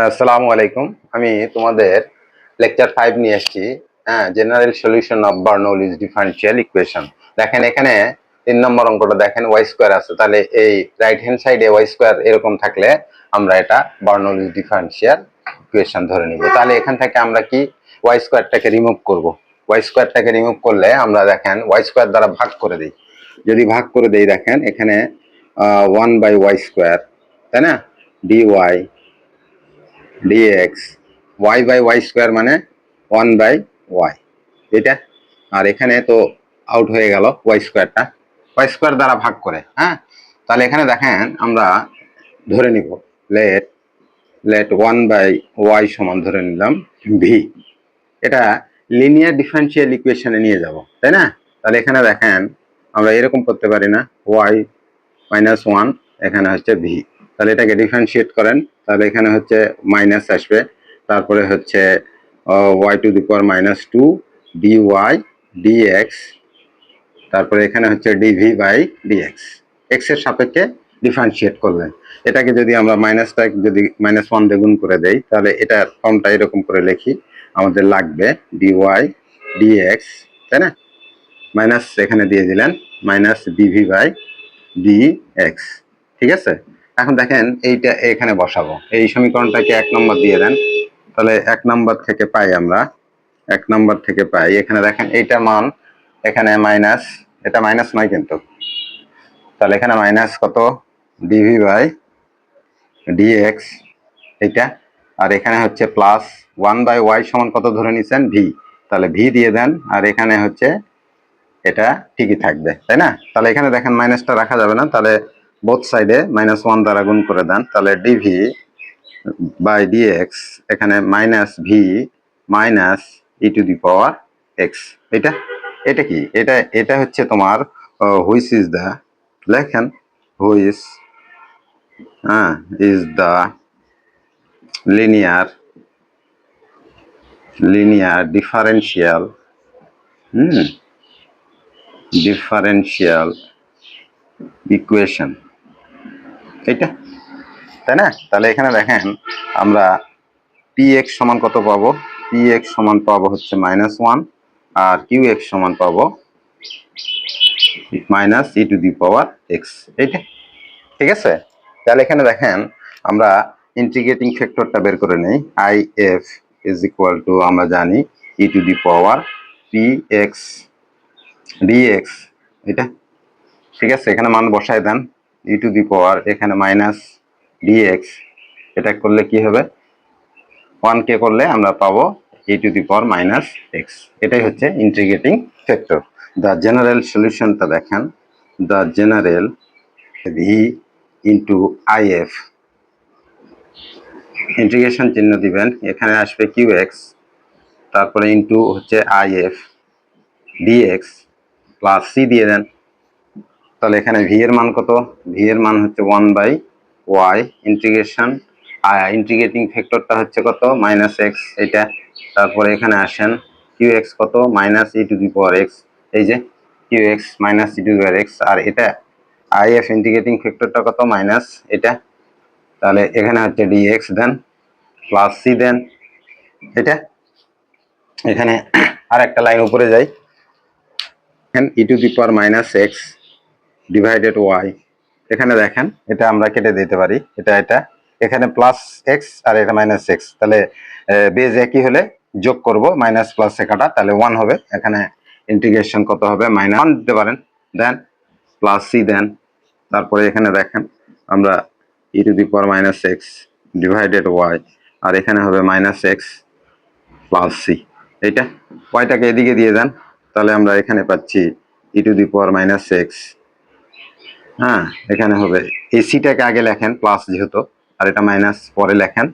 আসসালামু আলাইকুম। আমি তোমাদের লেকচার 5 নিয়ে এসেছি। হ্যাঁ, general solution of Bernoulli's differential equation. দেখেন এখানে 3 নম্বর অঙ্কটা দেখেন ওয়াই স্কোয়ার আছে, তাহলে এই রাইট হ্যান্ড সাইডে ওয়াই স্কোয়ার এরকম থাকলে আমরা এটা বার্নৌলিজ ডিফারেনশিয়াল ইকুয়েশন ধরে নিব। তাহলে এখান থেকে আমরা কি ওয়াই স্কোয়ারটাকে রিমুভ করব। ওয়াই স্কোয়ারটাকে রিমুভ করলে আমরা দেখেন ওয়াই স্কোয়ার দ্বারা ভাগ করে দিই। যদি ভাগ করে দেই দেখেন এখানে 1/y স্কোয়ার, তাই না, dy dx y/y স্কোয়ার মানে 1/y, এটা। আর এখানে তো আউট হয়ে গেল ওয়াই স্কোয়ারটা, ওয়াই স্কোয়ার দ্বারা ভাগ করে। হ্যাঁ, তাহলে এখানে দেখেন আমরা ধরে নিব লেট লেট 1/y সমান ধরে নিলাম ভি। এটা লিনিয়ার ডিফারেনশিয়াল ইকুয়েশনে নিয়ে যাব, তাই না। তাহলে এখানে দেখেন আমরা এরকম করতে পারি না, y-1 এখানে হচ্ছে ভি। তাহলে এটাকে ডিফারেন্সিয়েট করেন, তাহলে এখানে হচ্ছে মাইনাস আসবে, তারপরে হচ্ছে y⁻² dy dx, তারপরে এখানে হচ্ছে ডিভি বাই ডিএক্স, এক্স এর সাপেক্ষে ডিফারেন্সিয়েট করলেন। এটাকে যদি আমরা মাইনাসটা যদি -1 দিয়ে গুণ করে দেই, তাহলে এটার ফর্মটা এরকম করে লিখি, আমাদের লাগবে ডিওয়াই ডিএক্স, তাই না, মাইনাস এখানে দিয়ে দিলেন মাইনাস ডিভি বাই ডিএক্স। ঠিক আছে, এখন দেখেন এইটা এখানে বসাবো, এই সমীকরণটাকে 1 নম্বর দিয়ে দেন, তাহলে 1 নম্বর থেকে পাই আমরা, 1 নম্বর থেকে পাই এখানে দেখেন এইটার মান এখানে মাইনাস, এটা মাইনাস নয় কিন্তু, তাহলে এখানে মাইনাস কত ডিভি বাই ডিএক্স এটা, আর এখানে হচ্ছে প্লাস 1/y সমান কত ধরে নিছেন ভি, তাহলে ভি দিয়ে দেন, আর এখানে হচ্ছে এটা ঠিকই থাকবে, তাই না। তাহলে এখানে দেখেন মাইনাসটা রাখা যাবে না, তাহলে বোথ সাইডে -1 দ্বারা গুণ করে দেন, তাহলে ডিভি বাই ডিএক্স এখানে মাইনাস ভি মাইনাস e⁻x। এটা এটা কি, এটা এটা হচ্ছে তোমার হুইচ ইজ দ্য, লেখেন which is the linear differential equation, এটা, তাই না। তাহলে এখানে দেখেন আমরা px সমান কত পাবো, px সমান পাবো হচ্ছে -1, আর qx সমান পাবো -e⁻x, এইটা। ঠিক আছে, তাহলে এখানে দেখেন আমরা ইন্টিগ্রেটিং ফ্যাক্টরটা বের করে নেই, if ইজ ইকুয়াল টু আমরা জানি e⁻px dx, এটা। ঠিক আছে, এখানে মান বসায় দেন, এখানে মাইনাস dx, এটা করলে কি হবে 1 কে করলে আমরা পাবো e⁻x, এটাই হচ্ছে ইন্টিগ্রেটিং ফ্যাক্টর। দ্য জেনারেল সলিউশনটা দেখেন, the general V into if, integration চিহ্ন দিবেন, এখানে আসবে qx, তারপরে ইন্টু হচ্ছে if dx প্লাস সি দিয়ে দেন, তাহলে এখানে ভি এর মান কত, ভি এর মান হচ্ছে 1/y ইন্টিগ্রেটিং ফ্যাক্টরটা হচ্ছে কত -x, এটা। তারপরে এখানে আসেন qx কত -e⁻x, এই যে qx -e⁻x, আর এটা if ইন্টিগ্রেটিং ফ্যাক্টরটা কত মাইনাস এটা, তাহলে এখানে হচ্ছে dx দেন প্লাস সি দেন, এটা। এখানে আর একটা লাইন উপরে যাই, e⁻x ডিভাইডেড y, এখানে দেখেন এটা আমরা কেটে দিতে পারি, এটা এটা এখানে প্লাস এক্স আর এটা মাইনাস এক্স, তাহলে বেজ একই হলে যোগ করব, মাইনাস প্লাস এ কাটা, তাহলে 1 হবে। এখানে ইন্টিগ্রেশন কত হবে -1 দিতে পারেন, দেন প্লাস সি দেন, তারপরে এখানে দেখেন আমরা e⁻x ডিভাইডেড y, আর এখানে হবে -x প্লাস সি, এইটা। ওয়াইটাকে এদিকে দিয়ে দেন, তাহলে আমরা এখানে পাচ্ছি e⁻x, হ্যাঁ, এখানে হবে এই সিটাকে আগে লেখেন প্লাস যেহেতু, আর এটা মাইনাস পরে লেখেন,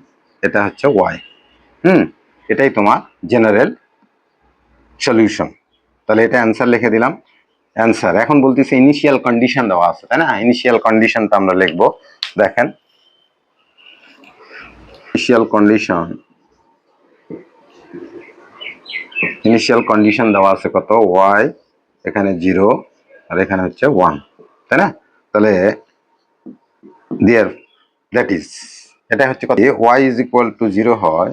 এটা হচ্ছে ওয়াই। এটাই তোমার জেনারেল সলিউশন। তাহলে এটা অ্যান্সার লিখে দিলাম, অ্যান্সার। এখন বলতেছি ইনিশিয়াল কন্ডিশন দেওয়া আছে, তাই না, ইনিশিয়াল কন্ডিশনটা আমরা লিখবো, দেখেন ইনিশিয়াল কন্ডিশন দেওয়া আছে কত, ওয়াই এখানে 0 আর এখানে হচ্ছে 1, তাই না। তাহলে দ্যাট ইজ এটা হচ্ছে ওয়াই ইজ ইকুয়াল টু 0 হয়,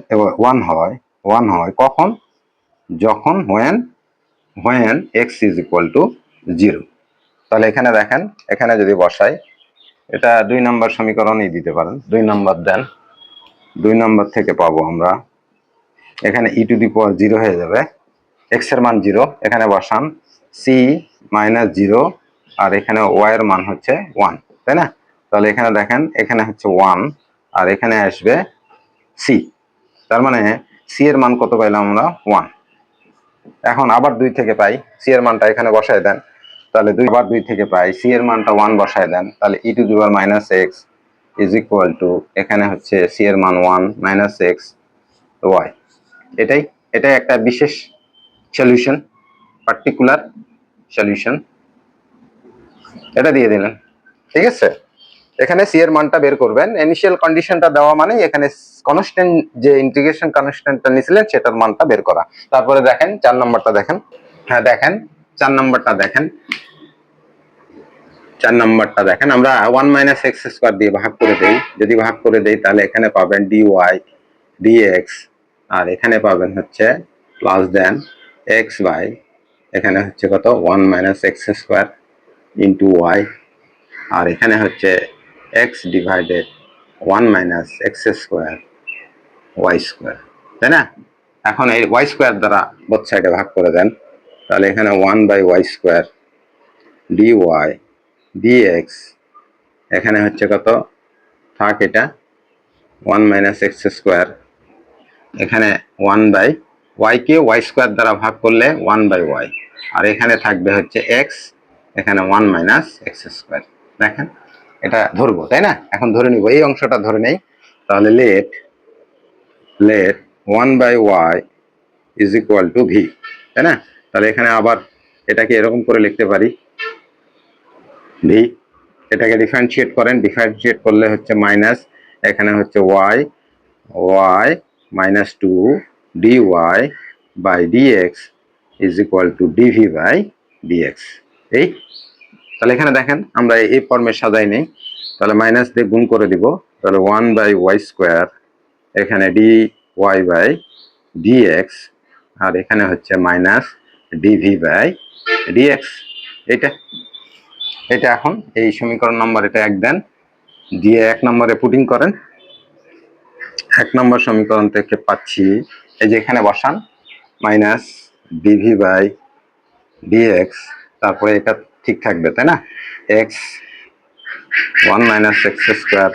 1 হয় কখন? যখন when x is equal two 0। তাহলে এখানে দেখেন, এখানে যদি বসাই, এটা 2 নম্বর সমীকরণই দিতে পারেন। 2 নম্বর দেন, 2 নম্বর থেকে পাবো আমরা, এখানে ই টু দি পাওয়ার 0 হয়ে যাবে, এক্স এর মান 0, এখানে বসান সি মাইনাস 0, আর এখানে ওয়াই এর মান হচ্ছে 1, তাই না? তাহলে এখানে দেখেন, এখানে হচ্ছে 1 আর এখানে আসবে সি, তার মানে সি এর মান কত পাইলাম আমরা? 1। এখন আবার 2 থেকে পাই, সি এর মানটা এখানে বসায় দেন, তাহলে আবার 2 থেকে পাই, সি এর মানটা 1 বসায় দেন, তাহলে e to the power minus x is equal to, এখানে হচ্ছে সি এর মান 1 মাইনাস এক্স ওয়াই। এটাই একটা বিশেষ সলিউশন, পার্টিকুলার সলিউশন, এটা দিয়ে দিলেন। ঠিক আছে, এখানে সি এর মানটা বের করবেন, ইনিশিয়াল কন্ডিশনটা দেওয়া মানে এখানে কনস্ট্যান্ট যে ইন্টিগ্রেশন কনস্ট্যান্টটা নিছিলেন সেটার মানটা বের করা। তারপরে দেখেন 4 নম্বরটা দেখেন, হ্যাঁ দেখেন 4 নম্বরটা দেখেন, 4 নম্বরটা দেখেন, আমরা 1 মাইনাস এক্স স্কোয়ার দিয়ে ভাগ করে দেই, যদি ভাগ করে দেই তাহলে এখানে পাবেন ডি ওয়াই ডিএক্স, আর এখানে পাবেন হচ্ছে প্লাস দেন এক্স বাই, এখানে হচ্ছে কত 1 minus x square into y, আর এখানে হচ্ছে x divided 1 minus x square y square, তাই না? এখন এই ওয়াই স্কোয়ার দ্বারা বোথ সাইডে ভাগ করে দেন, তাহলে এখানে 1 by y square d y d x, এখানে হচ্ছে কত থাক এটা 1 মাইনাস এক্স স্কোয়ার, এখানে 1 বাই ওয়াই কে ওয়াই স্কোয়ার দ্বারা ভাগ করলে 1 বাই ওয়াই, আর এখানে থাকবে হচ্ছে এক্স, এখানে 1 মাইনাস এক্স স্কোয়ার। দেখেন এটা ধরবো, তাই না? এখন ধরে নিব, এই অংশটা ধরে নেই, তাহলে let 1 by y is equal to v, তাই না? তাহলে এখানে আবার এটাকে এরকম করে লিখতে পারি ভি, এটাকে ডিফারেন্সিয়েট করেন, ডিফারেন্সিয়েট করলে হচ্ছে মাইনাস, এখানে হচ্ছে y minus 2 d y by d x is equal to d v by d x. এই তাহলে এখানে দেখেন আমরা এই ফর্মে সাজাই নেই, তাহলে মাইনাস দিয়ে গুণ করে দিব, তাহলে 1 বাই ওয়াই স্কোয়ার, এখানে ডি ওয়াই বাই ডিএক্স, আর এখানে হচ্ছে মাইনাস ডিভি বাই ডিএক্স। এটা এখন এই সমীকরণ নম্বর এটা 1 দেন, দিয়ে 1 নম্বরে পুটিং করেন, 1 নম্বর সমীকরণ থেকে পাচ্ছি, এই যে এখানে বসান মাইনাস ডিভি বাই ডিএক্স, তারপরে এটা ঠিক থাকবে, তাই না? এক্স 1 মাইনাস এক্স স্কোয়ার,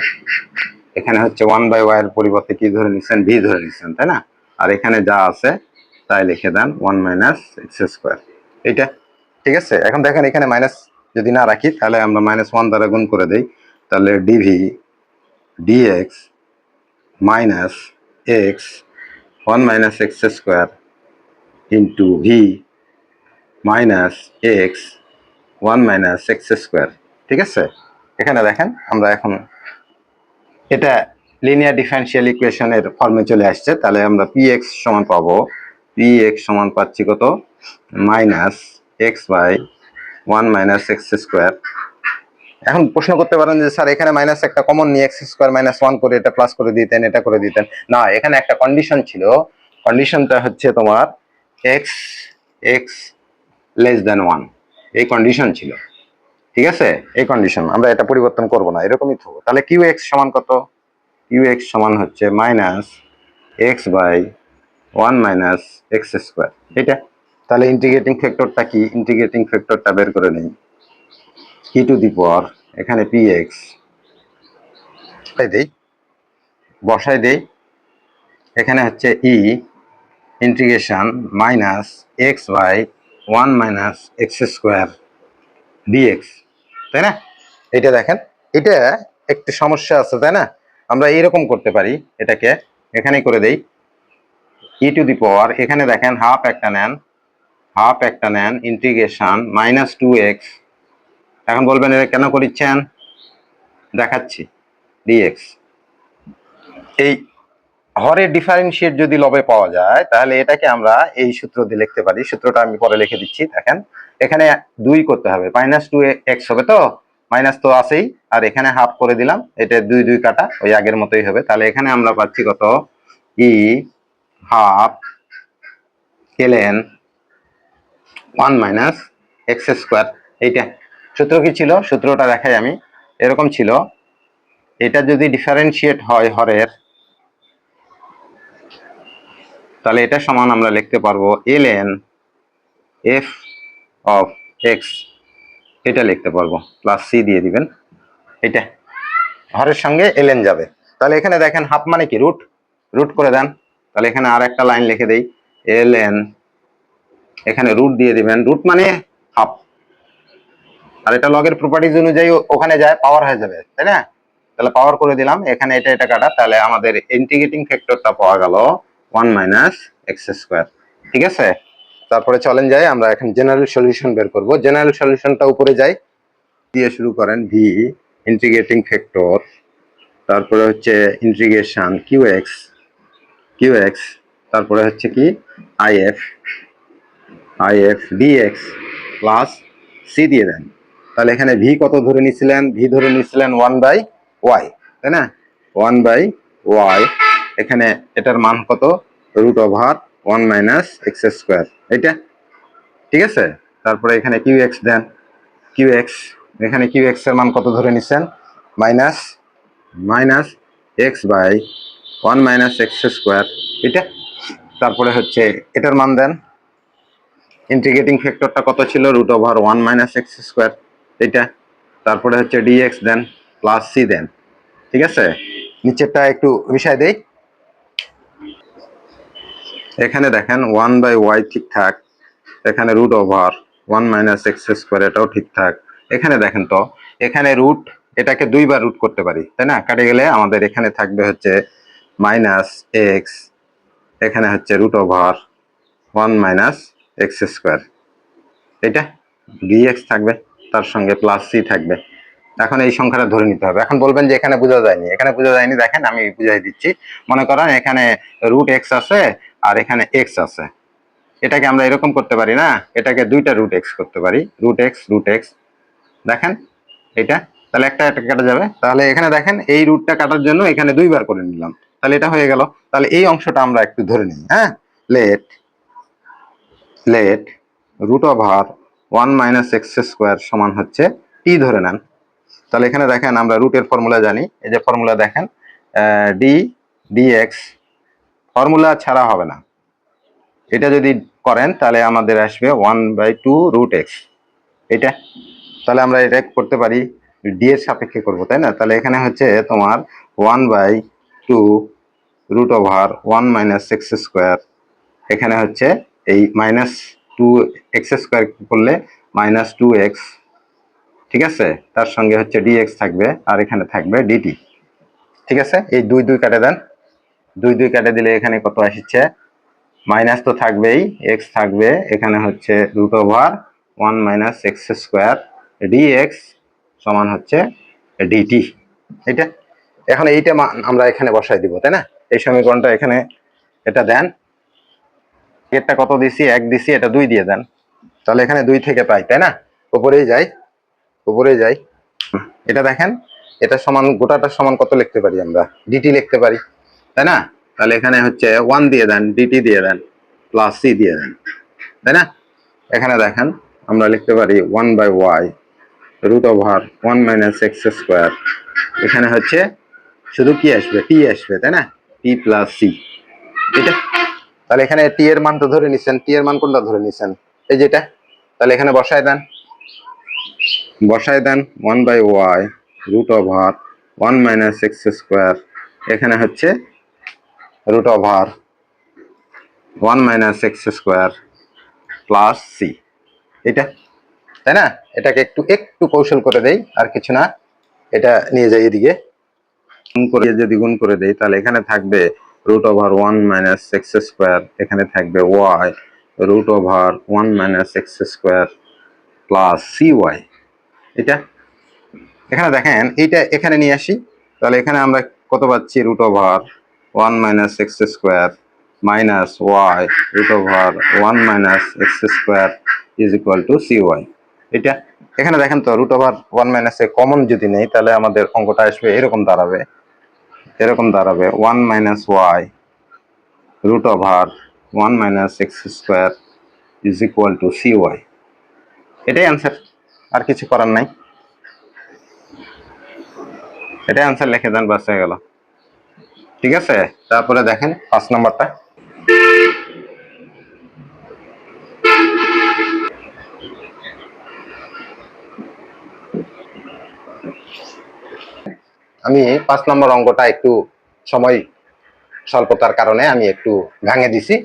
এখানে হচ্ছে 1 বাই ওয়াই এর পরিবর্তে কি ধরে নিচ্ছেন? ভি ধরে নিচ্ছেন, তাই না? আর এখানে যা আছে তাই লিখে দেন 1 মাইনাস এক্স স্কোয়ার, এইটা ঠিক আছে। এখন দেখেন এখানে মাইনাস যদি না রাখি তাহলে আমরা -1 দ্বারা গুণ করে দেই, তাহলে d v d x minus x 1 minus x square into v minus x 1 minus x square, ঠিক আছে। এখানে দেখেন আমরা এখন এটা লিনিয়ার ডিফারেনশিয়াল ইকুয়েশনের ফর্মে চলে আসছে, তাহলে আমরা পি এক্স সমান পাবো, পি এক্স সমান পাচ্ছি কত? Minus x by 1 minus x square. এখন প্রশ্ন করতে পারেন যে স্যার এখানে মাইনাস একটা কমন নিয়ে এক্স স্কোয়ার মাইনাস 1 করে এটা প্লাস করে দিতেন, এটা করে দিতেন না, এখানে একটা কন্ডিশন ছিল, কন্ডিশনটা হচ্ছে তোমার এক্স এক্স লেস দেন 1, এই কন্ডিশন ছিল, ঠিক আছে। এই কন্ডিশন আমরা এটা পরিবর্তন করব না, এরকমই থাকবো। তাহলে কিউ এক্স সমান কত? কিউ এক্স সমান হচ্ছে minus x by 1 minus x square, এটা। তাহলে ইন্টিগ্রেটিং ফ্যাক্টরটা কি? ইন্টিগ্রেটিং ফ্যাক্টরটা বের করে নেই, ই টু দি পাওয়ার এখানে পি এক্স বসাই দেই, এখানে হচ্ছে e integration minus x by 1 minus x square dx, তাই না? এটা দেখেন, এটা একটু সমস্যা আছে, তাই না? আমরা এইরকম করতে পারি, এটাকে এখানে করে দেই ই টু দি পাওয়ার, এখানে দেখেন হাফ একটা নেন ইন্টিগ্রেশন -2x, এখন বলবেন এটা কেন করিচ্ছেন, দেখাচ্ছি, ডিএক্স। এই হরের ডিফারেন্সিয়েট যদি লবে পাওয়া যায় তাহলে এটাকে আমরা এই সূত্র দিয়ে লিখতে পারি, সূত্রটা আমি পরে লিখে দিচ্ছি। দেখেন এখানে 2 করতে হবে, -2x হবে, তো মাইনাস তো আছেই, আর এখানে হাফ করে দিলাম, এটা 2 2 কাটা ওই আগের মতোই হবে। তাহলে এখানে আমরা পাচ্ছি কত, e half ln 1 minus x square. এইটা সূত্র কি ছিল, সূত্রটা দেখাই আমি। এরকম ছিল, এটা যদি ডিফারেন্সিয়েট হয় হরের, তাহলে এটা সমান আমরা লিখতে পারবো ln f অফ x, এটা লিখতে পারবো, প্লাস সি দিয়ে দিবেন। এটা হরের সঙ্গে ln যাবে। তাহলে এখানে দেখেন হাফ মানে কি, রুট, রুট করে দেন। তাহলে এখানে আর একটা লাইন লিখে দেই, ln, এখানে রুট দিয়ে দিবেন, রুট মানে হাফ, আর এটা লগের প্রপার্টিজ অনুযায়ী ওখানে যায় পাওয়ার হয়ে যাবে, তাই না? তাহলে পাওয়ার করে দিলাম, এখানে এটা এটা কাটা, তাহলে আমাদের ইন্টিগ্রেটিং ফ্যাক্টরটা পাওয়া গেল 1 মাইনাস এক্স স্কোয়ার। ঠিক আছে, তারপরে চলেন যাই আমরা এখন জেনারেল সলিউশন বের করব। জেনারেল সলিউশনটা উপরে যাই, দিয়ে শুরু করেন ভি ইন্টিগ্রেটিং ফ্যাক্টর, তারপরে হচ্ছে ইন্টিগ্রেশন কিউ এক্স, তারপরে হচ্ছে কি আইএফ ডিএক্স প্লাস সি দিয়ে দেন। তাহলে এখানে ভি কত ধরে নিছিলেন, ভি ধরে নিছিলেন 1/y, তাই না? 1/y, এখানে এটার মান কত, √1 মাইনাস এক্স স্কোয়ার, এটা ঠিক আছে। তারপরে এখানে Q x then, Q x, এখানে কিউ এক্স এর মান কত ধরে নিছেন, minus x/1 minus x square, এটা। তারপরে হচ্ছে এটার মান দেন, ইন্টিগ্রেটিং ফ্যাক্টরটা কত ছিল, √1 মাইনাস এক্স স্কোয়ার, এটা। তারপরে হচ্ছে ডিএক্স দেন, প্লাস সি দেন। ঠিক আছে, নিচেরটা একটু মিশাই দেই। এখানে দেখেন 1/y ঠিকঠাক, এখানে √1 মাইনাস এক্স স্কোয়ার, এটাও ঠিকঠাক। এখানে দেখেন তো, এখানে রুট, এটাকে 2 বার রুট করতে পারি, তাই না? কাটে গেলে আমাদের এখানে থাকবে হচ্ছে মাইনাস এক্স, এখানে হচ্ছে √1 মাইনাস এক্স স্কোয়ার, এটা ডিএক্স থাকবে, তার সঙ্গে প্লাস সি থাকবে। এখন এই সংখ্যাটা ধরে নিতে হবে। এখন বলবেন যে এখানে বোঝা যায়নি, এখানে বোঝা যায়নি, দেখেন আমি বুঝাই দিচ্ছি। মনে করেন এখানে √x আছে আর এখানে এক্স আছে, এটাকে আমরা এরকম করতে পারি না, এটাকে 2টা √x করতে পারি, √x, দেখেন এটা। তাহলে একটা কাটা যাবে, তাহলে এখানে দেখেন এই রুটটা কাটার জন্য এখানে 2 বার করে নিলাম, তাহলে এটা হয়ে গেল। তাহলে এই অংশটা আমরা একটু ধরে নিই, হ্যাঁ। লেট √1 মাইনাস এক্স স্কোয়ার সমান হচ্ছে টি ধরে নেন। তাহলে এখানে দেখেন আমরা রুটের ফর্মুলা জানি, এই যে ফর্মুলা দেখেন, ডিএক্স, ফর্মুলা ছাড়া হবে না, এটা যদি করেন তাহলে আমাদের আসবে 1/2 √x, এটা। তাহলে আমরা এটা করতে পারি, ডি এর সাপেক্ষে করবো, তাই না? তাহলে এখানে হচ্ছে তোমার 1/2 √1 মাইনাস এক্স স্কোয়ার, এখানে হচ্ছে এই -2 এক্স স্কোয়ার করলে -2x, ঠিক আছে। তার সঙ্গে হচ্ছে ডিএক্স থাকবে, আর এখানে থাকবে ডিটি, ঠিক আছে। এই 2 2 কাটে দেন, 2 2 কাটে দিলে এখানে কত আসছে, মাইনাস তো থাকবেই, এক্স থাকবে, এখানে হচ্ছে √1 মাইনাস এক্স স্কোয়ার ডিএক্স সমান হচ্ছে ডিটি, এটা। এখন এইটা আমরা এখানে বসাই দিব, তাই না? এই সমীকরণটা এখানে এটা দেন, এটা কত দিছি, 1 দিছি, এটা 2 দিয়ে দেন, তাহলে এখানে 2 থেকে পাই, তাই না? উপরেই যাই, এটা দেখেন, এটা সমান, গোটাটা সমান কত লিখতে পারি আমরা, ডিটি লিখতে পারি, তাই না? তাহলে এখানে হচ্ছে 1 দিয়ে দেন, ডিটি দিয়ে দেন, প্লাস সি দিয়ে দেন, তাই না? এখানে দেখেন আমরা লিখতে পারি 1/y √1 মাইনাস এক্স স্কোয়ার, এখানে হচ্ছে শুধু কি আসবে, টি আসবে, তাই না? টি প্লাস সি, এটা। তাহলে এখানে টি এর মান তো ধরে নিছেন, টি এর মান কোনটা ধরে নিছেন, এই যেটা। তাহলে এখানে বসায় দেন 1/y √1 মাইনাস এক্স স্কোয়ার, এখানে হচ্ছে √1 minus x square plus c, এটা, তাই না? এটাকে একটু কৌশল করে দেই, আর কিছু না, এটা নিয়ে যাই এদিকে, যদি গুণ করে দেই তাহলে এখানে থাকবে √1 মাইনাস এক্স স্কোয়ার, এখানে থাকবে y √1 minus x square plus CY, এটা। এখানে দেখেন এইটা এখানে নিয়ে আসি, তাহলে এখানে আমরা কত পাচ্ছি, √1 minus x square minus y √1 minus x square is equal to CY, এটা। এখানে দেখেন তো রুট ওভার 1 মাইনাস এ কমন যদি নেই তাহলে আমাদের অঙ্কটা আসবে এরকম দাঁড়াবে 1 minus y root over 1 minus x square is equal to c y. এটাই অ্যান্সার, আর কিছু করার নাই। এটাই অ্যান্সার লিখে দেন, বাস হয়ে গেল। ঠিক আছে, তারপরে দেখেন 5 নম্বরটা। আমি 5 নম্বর অঙ্কটা একটু সময় স্বল্পতার কারণে আমি একটু ভাঙে দিছি।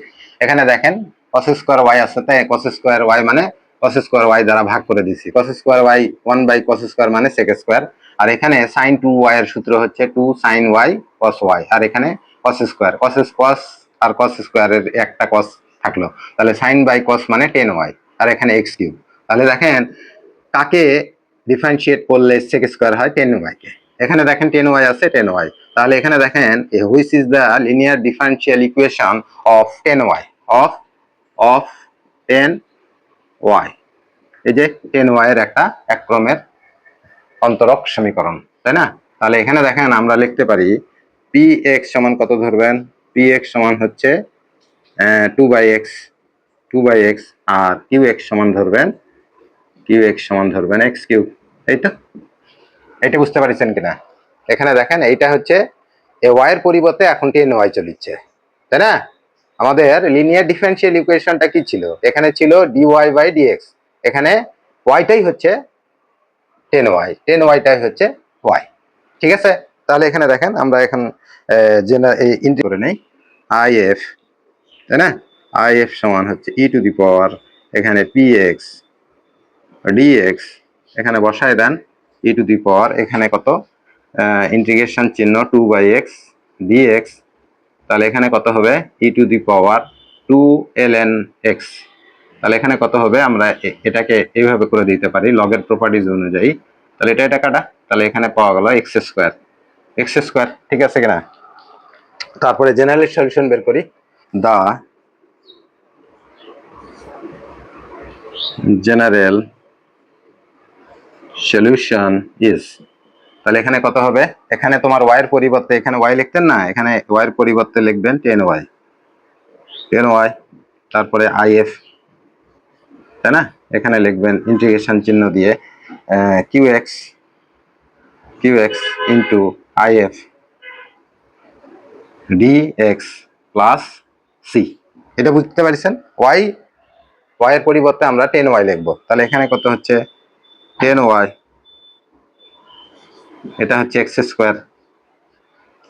এখানে দেখেন cos স্কয়ার ওয়াই আছে, তাই cos স্কয়ার ওয়াই মানে cos স্কয়ার ওয়াই দ্বারা ভাগ করে দিছি। cos স্কয়ার ওয়াই 1 বাই cos স্কয়ার মানে sec স্কয়ার। আর এখানে sin 2y এর সূত্র হচ্ছে 2 sin y cos y। আর এখানে cos স্কয়ার cos আর cos স্কয়ারের একটা cos থাকলো, তাহলে sin বাই cos মানে 10y। আর এখানে x কিউব। তাহলে দেখেন কাকে ডিফারেন্সিয়েট করলে sec স্কয়ার হয় 10y কে। এখানে দেখেন 10y আছে, 10y। তাহলে এখানে দেখেন which is the linear differential equation of 10y of 10y। এই যে 10y এর একটা এক ক্রমের অন্তরক সমীকরণ, তাই না? তাহলে এখানে দেখেন আমরা লিখতে পারি px সমান কত ধরবেন, px সমান হচ্ছে 2/x আর qx সমান ধরবেন x কিউব। এই তো, এটা বুঝতে পারছেন কিনা? এখানে দেখেন এইটা হচ্ছে y এর পরিবর্তে এখন 10y চলিচ্ছে, তাই না? আমাদের লিনিয়ার ডিফারেন্সিয়াল ইকুয়েশনটা কি ছিল? এখানে ছিল dy বাই dx, এখানে yটাই হচ্ছে 10y টাই হচ্ছে y। ঠিক আছে, তাহলে এখানে দেখেন আমরা এখন ইন্টিগ্রেট করে নেই if, তাই না? if সমান হচ্ছে e টু দি পাওয়ার এখানে px dx, এখানে বসায় দেন e টু দি পাওয়ার এখানে কত ইন্টিগ্রেশন চিহ্ন 2/x dx, তাহলে এখানে কত হবে e two the power 2ln x। তাহলে এখানে কত হবে, আমরা এটাকে এইভাবে করে দিতে পারি লগের প্রপার্টিজ অনুযায়ী। তাহলে এটা কাটা, তাহলে এখানে পাওয়া গেল x স্কয়ার। ঠিক আছে কিনা? তারপরে জেনারেল সলিউশন বের করি। দা জেনারেল সলিউশন ইজ, তাহলে এখানে কত হবে, এখানে তোমার y এর পরিবর্তে এখানে y লিখতেন না, এখানে y এর পরিবর্তে লিখবেন 10y। তারপরে if, তাই না? এখানে লিখবেন ইন্টিগ্রেশন চিহ্ন দিয়ে qx into if dx plus c। এটা বুঝতে পারছেন? y এর পরিবর্তে আমরা 10y লিখবো, তাহলে এখানে কত হচ্ছে 10y, এটা হচ্ছে x স্কয়ার।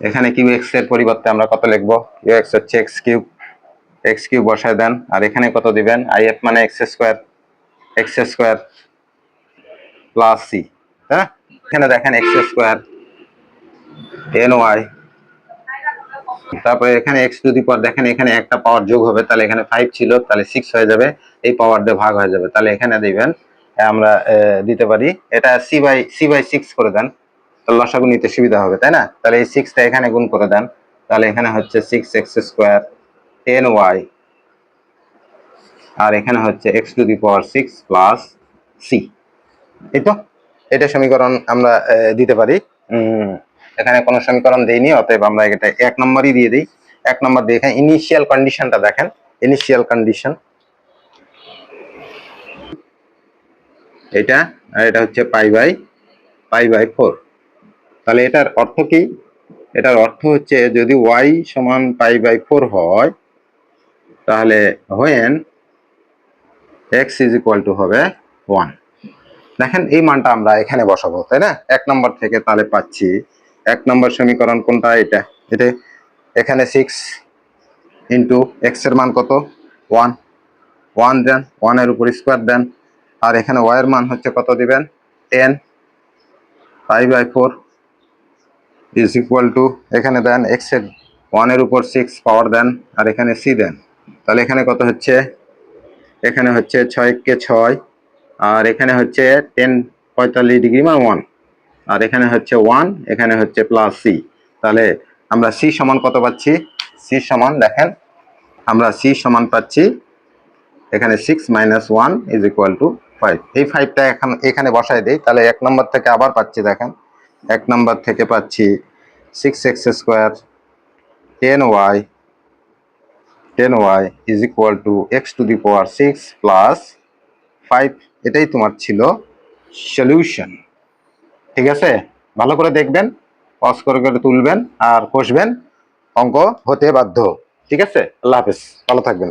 এখানে qx এর পরিবর্তে আমরা কত লিখবো, qx হচ্ছে x কিউব বসায় দেন। আর এখানে কত দিবেন, if মানে x স্কয়ার প্লাস c, হ্যাঁ? এখানে দেখেন x স্কয়ার 10y, তারপরে এখানে x টু দি পাওয়ার দেখেন এখানে একটা পাওয়ার যোগ হবে, তাহলে এখানে 5 ছিল, তাহলে 6 হয়ে যাবে, এই পাওয়ার দিয়ে ভাগ হয়ে যাবে। তাহলে এখানে দিবেন আমরা দিতে পারি এটা c/6 করে দেন, তাহলে লসাগু নিতে সুবিধা হবে, তাই না? তাহলে এই 6টা এখানে গুণ করে দেন, তাহলে এখানে হচ্ছে 6x স্কয়ার 10y, আর এখানে হচ্ছে x two the power 6 plus c। এই তো, এটা সমীকরণ আমরা দিতে পারি। এখানে কোনো সমীকরণ দেইনি, অতএব আমরা এটা 1 নম্বরই দিয়ে দিই। 1 নম্বর দিয়ে এখানে ইনিশিয়াল কন্ডিশনটা দেখেন, ইনিশিয়াল কন্ডিশন এটা, আর এটা হচ্ছে পাই বাই 4। তাহলে এটার অর্থ কি? এটার অর্থ হচ্ছে যদি y সমান পাই/4 হয়, তাহলে when x is equal two হবে 1। দেখেন এই মানটা আমরা এখানে বসাবো, তাই না? 1 নম্বর থেকে তাহলে পাচ্ছি 1 নম্বর সমীকরণ কোনটা, এটা এখানে 6 ইন্টু x এর মান কত 1 দেন, 1 এর উপর স্কোয়ার দেন, আর এখানে y এর মান হচ্ছে কত দিবেন 10 পাই/4 ইজ ইকুয়াল টু এখানে দেন x এর 1 এর উপর 6 পাওয়ার দেন, আর এখানে c দেন। তাহলে এখানে কত হচ্ছে, এখানে হচ্ছে 6 কে 6, আর এখানে হচ্ছে 10 45 ডিগ্রি মানে 1, আর এখানে হচ্ছে 1, এখানে হচ্ছে প্লাস c। তাহলে আমরা c সমান কত পাচ্ছি, c সমান দেখেন আমরা c সমান পাচ্ছি এখানে 6 - 1 ইজ ইকুয়াল টু 5, এই 5টা এখন এখানে বসায় দেই, তাহলে 1 নম্বর থেকে আবার পাচ্ছি, দেখেন 1 নম্বর থেকে পাচ্ছি 6x² 10y is equal two x⁴ plus 5। এটাই তোমার ছিল সলিউশন। ঠিক আছে, ভালো করে দেখবেন, পজ করে করে তুলবেন আর কষবেন, অঙ্ক হতে বাধ্য। ঠিক আছে, আল্লাহ হাফেজ, ভালো থাকবেন।